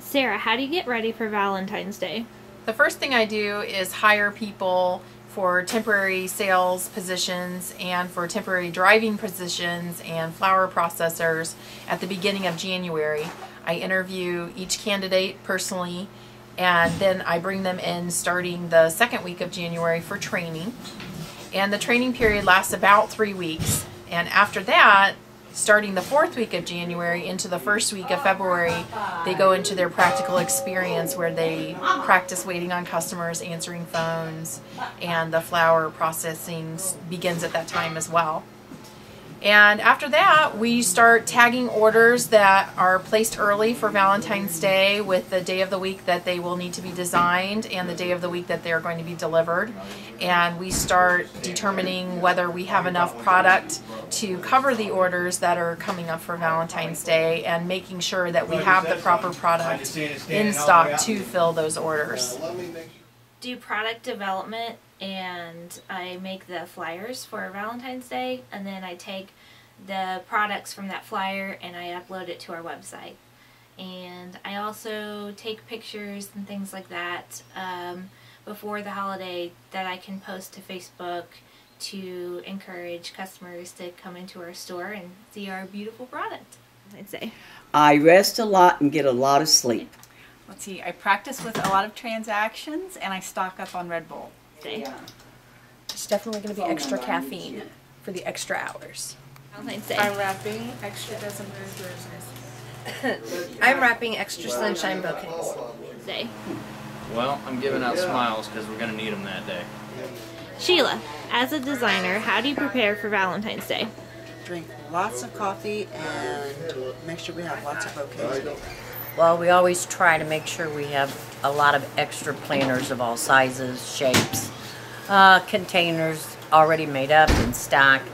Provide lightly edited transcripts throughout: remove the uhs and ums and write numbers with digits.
Sarah, how do you get ready for Valentine's Day? The first thing I do is hire people for temporary sales positions and for temporary driving positions and flower processors at the beginning of January. I interview each candidate personally, and then I bring them in starting the second week of January for training. And the training period lasts about 3 weeks. And after that, starting the fourth week of January into the first week of February, they go into their practical experience where they practice waiting on customers, answering phones, and the flower processing begins at that time as well. And after that, we start tagging orders that are placed early for Valentine's Day with the day of the week that they will need to be designed and the day of the week that they are going to be delivered. And we start determining whether we have enough product to cover the orders that are coming up for Valentine's Day and making sure that we have the proper product in stock to fill those orders. Do product development, and I make the flyers for Valentine's Day, and then I take the products from that flyer and I upload it to our website. And I also take pictures and things like that before the holiday that I can post to Facebook to encourage customers to come into our store and see our beautiful product. I'd say I rest a lot and get a lot of sleep. Let's see, I practice with a lot of transactions and I stock up on Red Bull. It's definitely going to be extra caffeine for the extra hours. Valentine's Day. I'm wrapping extra dozen roses. I'm wrapping extra sunshine bouquets. Day. Well, I'm giving out smiles because we're going to need them that day. Sheila, as a designer, how do you prepare for Valentine's Day? Drink lots of coffee and make sure we have lots of bouquets. Well, we always try to make sure we have a lot of extra planters of all sizes, shapes, containers already made up and stocked,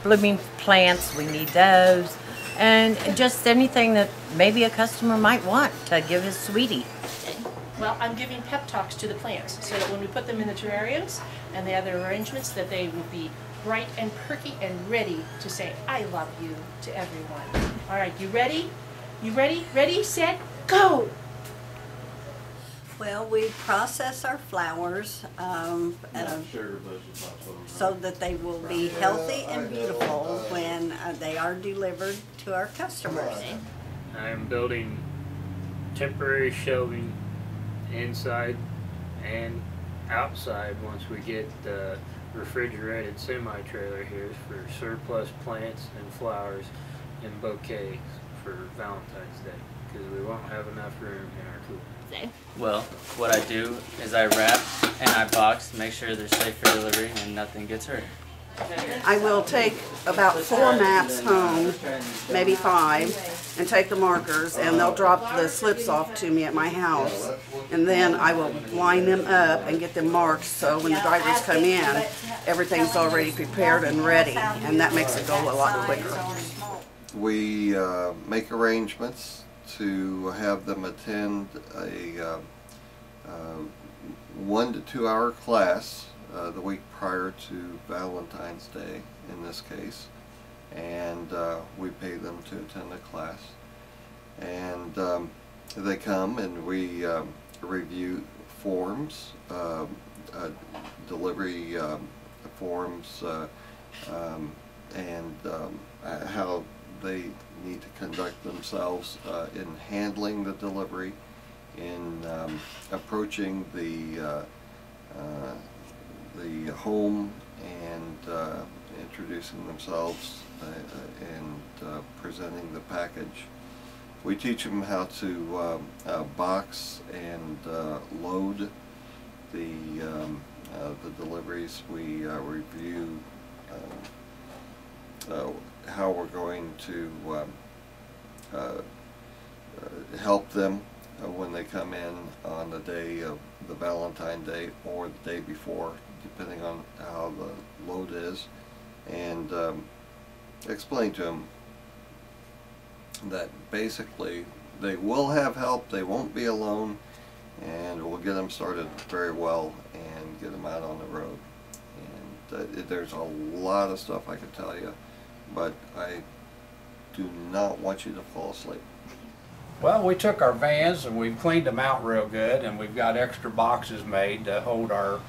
blooming plants, we need those, and just anything that maybe a customer might want to give his sweetie. Well, I'm giving pep talks to the plants so that when we put them in the terrariums and the other arrangements that they will be bright and perky and ready to say, I love you to everyone. All right, you ready? You ready? Ready, set, go! Well, we process our flowers so that they will be healthy and beautiful when they are delivered to our customers. I am building temporary shelving inside and outside once we get the refrigerated semi-trailer here for surplus plants and flowers and bouquets for Valentine's Day, because we won't have enough room in our cooler. Well, what I do is I wrap and I box, make sure they're safe for delivery and nothing gets hurt. I will take about 4 maps home, maybe 5, and take the markers, and they'll drop the slips off to me at my house. And then I will line them up and get them marked so when the drivers come in, everything's already prepared and ready, and that makes it go a lot quicker. We make arrangements to have them attend a 1 to 2 hour class the week prior to Valentine's Day in this case, and we pay them to attend the class, and they come and we review forms, delivery forms, and how they need to conduct themselves in handling the delivery, in approaching the home and introducing themselves and presenting the package. We teach them how to box and load the deliveries. We review how we're going to help them when they come in on the day of the Valentine Day or the day before, depending on how the load is, and explain to them that basically they will have help, they won't be alone, and we'll get them started very well and get them out on the road. And there's a lot of stuff I could tell you, but I do not want you to fall asleep. Well, we took our vans and we cleaned them out real good, and we've got extra boxes made to hold our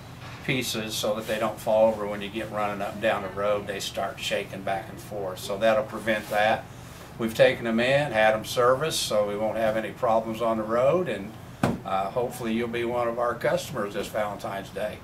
pieces so that they don't fall over when you get running up and down the road. They start shaking back and forth, so that'll prevent that. We've taken them in, had them serviced, so we won't have any problems on the road, and hopefully you'll be one of our customers this Valentine's Day.